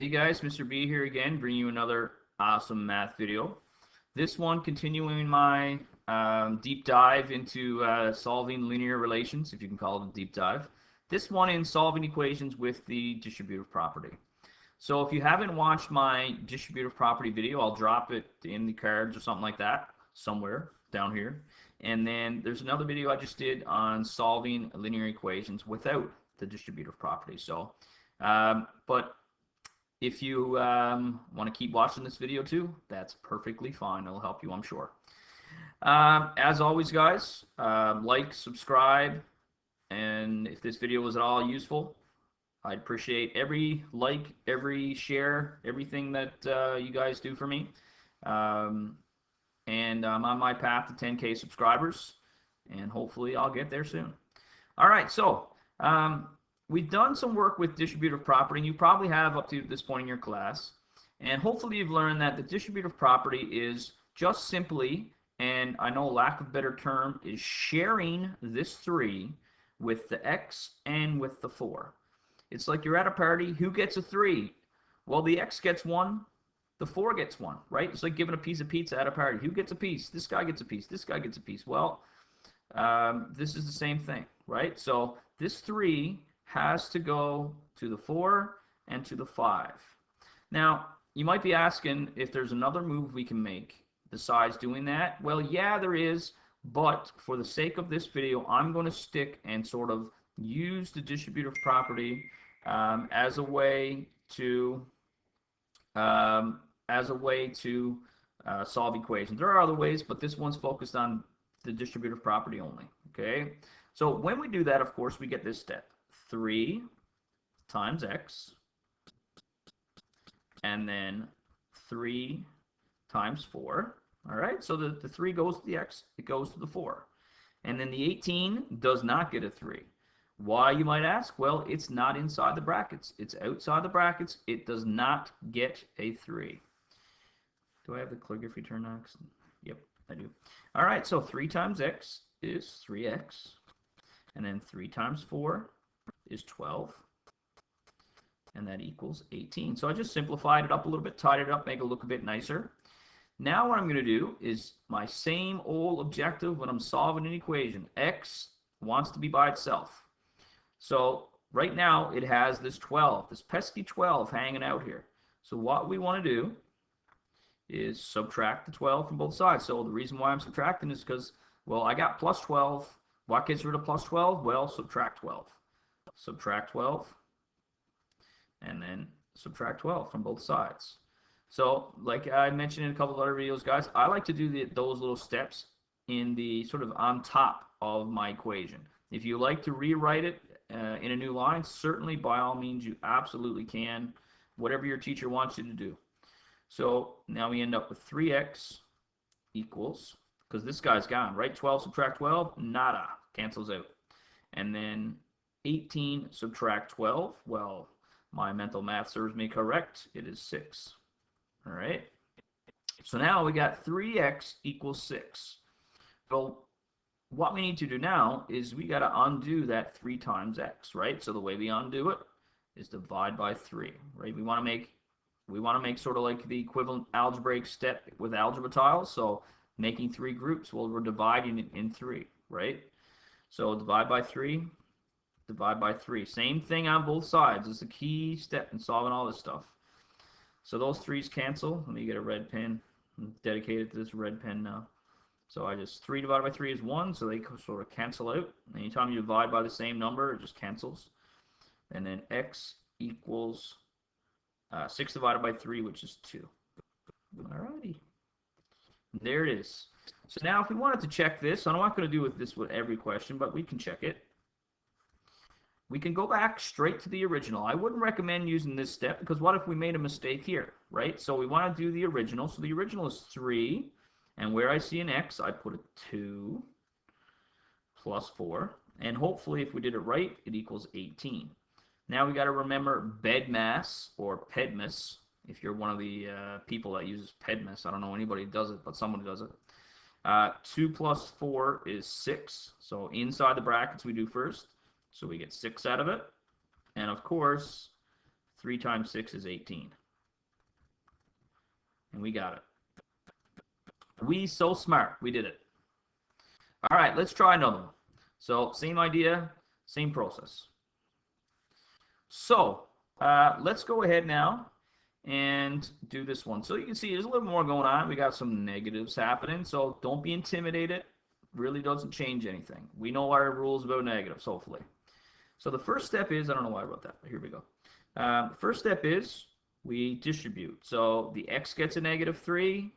Hey guys, Mr. B here again, bringing you another awesome math video. This one continuing my deep dive into solving linear relations, if you can call it a deep dive. This one in solving equations with the distributive property. So if you haven't watched my distributive property video, I'll drop it in the cards or something like that, somewhere down here. And then there's another video I just did on solving linear equations without the distributive property. So, but if you want to keep watching this video too, that's perfectly fine. It'll help you, I'm sure. As always, guys, like, subscribe, and if this video was at all useful, I'd appreciate every like, every share, everything that you guys do for me. And I'm on my path to 10K subscribers, and hopefully I'll get there soon. All right, so we've done some work with distributive property, and you probably have up to this point in your class. And hopefully you've learned that the distributive property is just simply, and I know lack of a better term, is sharing this 3 with the x and with the 4. It's like you're at a party. Who gets a 3? Well, the x gets 1. The 4 gets 1, right? It's like giving a piece of pizza at a party. Who gets a piece? This guy gets a piece. This guy gets a piece. Well, this is the same thing, right? So this 3 has to go to the 4 and to the 5. Now, you might be asking if there's another move we can make besides doing that. Well, yeah, there is, but for the sake of this video, I'm going to stick and sort of use the distributive property as a way to solve equations. There are other ways, but this one's focused on the distributive property only. Okay, so when we do that, of course, we get this step: 3 times x, and then 3 times 4. All right, so the 3 goes to the x, it goes to the 4. And then the 18 does not get a 3. Why, you might ask? Well, it's not inside the brackets. It's outside the brackets. It does not get a 3. Do I have the calligraphy turned on? Yep, I do. All right, so 3 times x is 3x. And then 3 times 4 is 12. And that equals 18. So I just simplified it up a little bit, tied it up, make it look a bit nicer. Now what I'm going to do is my same old objective when I'm solving an equation. X wants to be by itself. So right now it has this 12, this pesky 12 hanging out here. So what we want to do is subtract the 12 from both sides. So the reason why I'm subtracting is because, well, I got plus 12. What gets rid of plus 12? Well, subtract 12. Subtract 12. And then subtract 12 from both sides. So like I mentioned in a couple of other videos, guys, I like to do those little steps in the sort of on top of my equation. If you like to rewrite it in a new line, certainly by all means you absolutely can, whatever your teacher wants you to do. So now we end up with 3x equals, because this guy's gone, right? 12 subtract 12, nada, cancels out. And then 18 subtract 12, well, my mental math serves me correct. It is 6. All right. So now we got 3x equals 6. So what we need to do now is we got to undo that 3 times x, right? So the way we undo it is divide by 3, right? We want to make sort of like the equivalent algebraic step with algebra tiles. So making 3 groups, well, we're dividing it in 3, right? So divide by 3. Divide by 3. Same thing on both sides. It's the key step in solving all this stuff. So those 3's cancel. Let me get a red pen. I'm dedicated to this red pen now. So 3 divided by 3 is 1, so they sort of cancel out. Anytime you divide by the same number, it just cancels. And then x equals 6 divided by 3, which is 2. Alrighty. There it is. So now if we wanted to check this, I'm not going to do this with every question, but we can check it. We can go back straight to the original. I wouldn't recommend using this step because what if we made a mistake here, right? So we want to do the original. So the original is 3, and where I see an x, I put a 2 plus 4. And hopefully if we did it right, it equals 18. Now we got to remember BEDMAS or PEDMAS. If you're one of the people that uses PEDMAS, I don't know anybody who does it, but someone does it. 2 plus 4 is 6. So inside the brackets we do first. So we get 6 out of it. And of course, 3 times 6 is 18. And we got it. We so smart. We did it. All right, let's try another one. So same idea, same process. So let's go ahead now and do this one. So you can see there's a little more going on. We got some negatives happening, so don't be intimidated. Really doesn't change anything. We know our rules about negatives, hopefully. So the first step is, I don't know why I wrote that, but here we go. First step is we distribute. So the x gets a negative 3,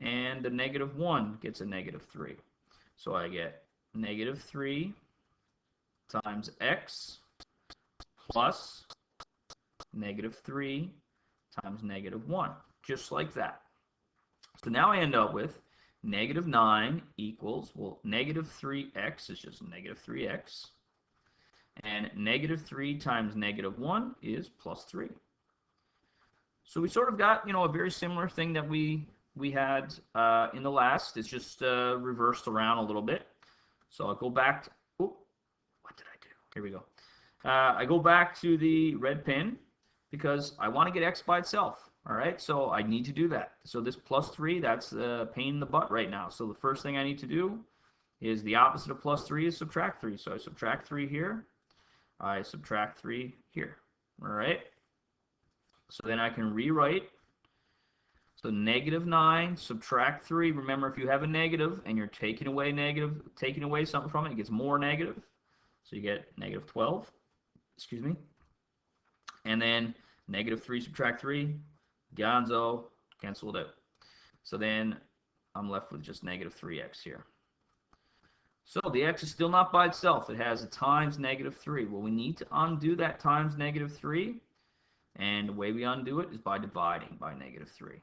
and the negative 1 gets a negative 3. So I get negative 3 times x plus negative 3 times negative 1, just like that. So now I end up with negative 9 equals, well, negative 3x is just negative 3x, and negative 3 times negative 1 is plus 3. So we sort of got, a very similar thing that we had in the last. It's just reversed around a little bit. So I'll go back to, what did I do? Here we go. I go back to the red pen because I want to get x by itself. All right, so I need to do that. So this plus 3, that's a pain in the butt right now. So the first thing I need to do is the opposite of plus 3 is subtract 3. So I subtract 3 here. I subtract 3 here. All right. So then I can rewrite. So negative 9, subtract 3. Remember, if you have a negative and you're taking away something from it, it gets more negative. So you get negative 12. Excuse me. And then negative 3 subtract 3. Gonzo, cancel it out. So then I'm left with just negative 3x here. So the x is still not by itself. It has a times negative 3. Well, we need to undo that times negative 3. And the way we undo it is by dividing by negative 3.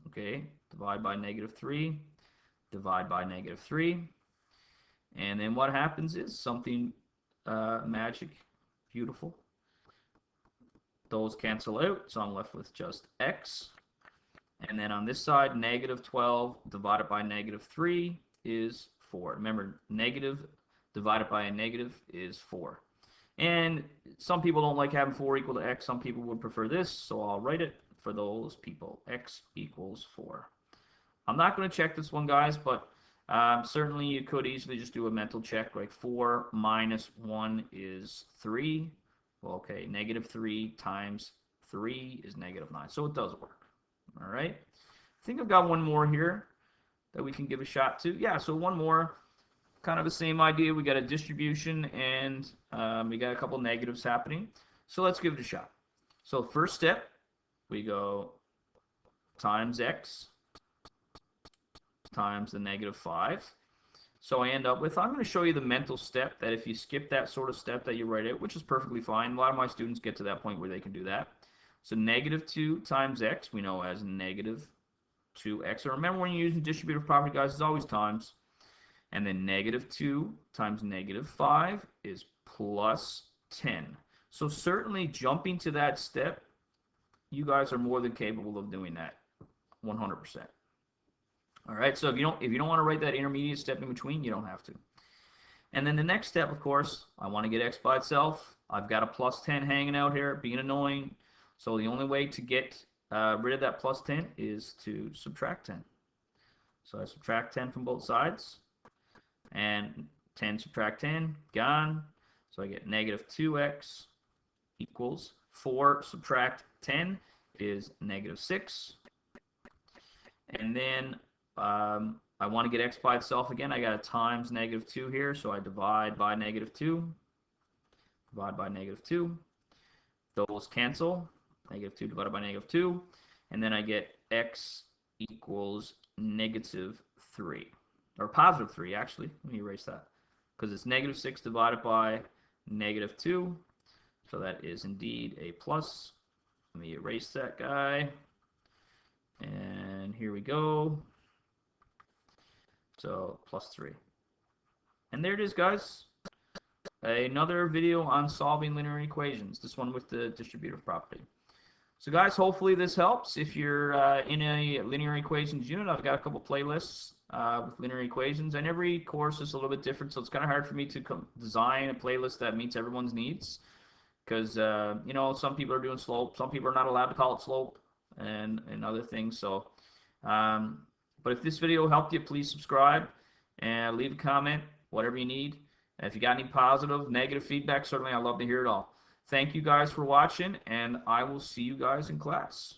Okay, divide by negative 3. Divide by negative 3. And then what happens is something magic, beautiful. Those cancel out, so I'm left with just x. And then on this side, negative 12 divided by negative 3 is 4. Remember, negative divided by a negative is 4. And some people don't like having 4 equal to x. Some people would prefer this, so I'll write it for those people. X equals 4. I'm not going to check this one, guys, but certainly you could easily just do a mental check, like 4 minus 1 is 3. Well, okay, negative 3 times 3 is negative 9. So it does work. All right. I think I've got one more here that we can give a shot to. Yeah, so one more. Kind of the same idea. We got a distribution and we got a couple negatives happening. So let's give it a shot. So first step, we go times x times the negative 5. So I end up with, I'm going to show you the mental step that if you skip that sort of step that you write out, which is perfectly fine. A lot of my students get to that point where they can do that. So negative 2 times x, we know as negative 2x. So remember when you're using distributive property, guys, it's always times. And then negative 2 times negative 5 is plus 10. So certainly jumping to that step, you guys are more than capable of doing that 100%. All right, so if you don't want to write that intermediate step in between, you don't have to. And then the next step, of course, I want to get x by itself. I've got a plus 10 hanging out here, being annoying. So the only way to get rid of that plus 10 is to subtract 10. So I subtract 10 from both sides. And 10 subtract 10, gone. So I get negative 2x equals 4 subtract 10 is negative 6. And then I want to get x by itself again. I got a times negative 2 here, so I divide by negative 2. Divide by negative 2. Those cancel. Negative 2 divided by negative 2. And then I get x equals negative 3. Or positive 3, actually. Let me erase that. Because it's negative 6 divided by negative 2. So that is indeed a plus. Let me erase that guy. And here we go. So plus 3. And there it is, guys. Another video on solving linear equations. This one with the distributive property. So guys, hopefully this helps. If you're in a linear equations unit, I've got a couple playlists with linear equations, and every course is a little bit different, so it's kind of hard for me to design a playlist that meets everyone's needs, because you know, some people are doing slope, some people are not allowed to call it slope, and other things. So, but if this video helped you, please subscribe and leave a comment, whatever you need. And if you got any positive, negative feedback, certainly I'd love to hear it all. Thank you guys for watching, and I will see you guys in class.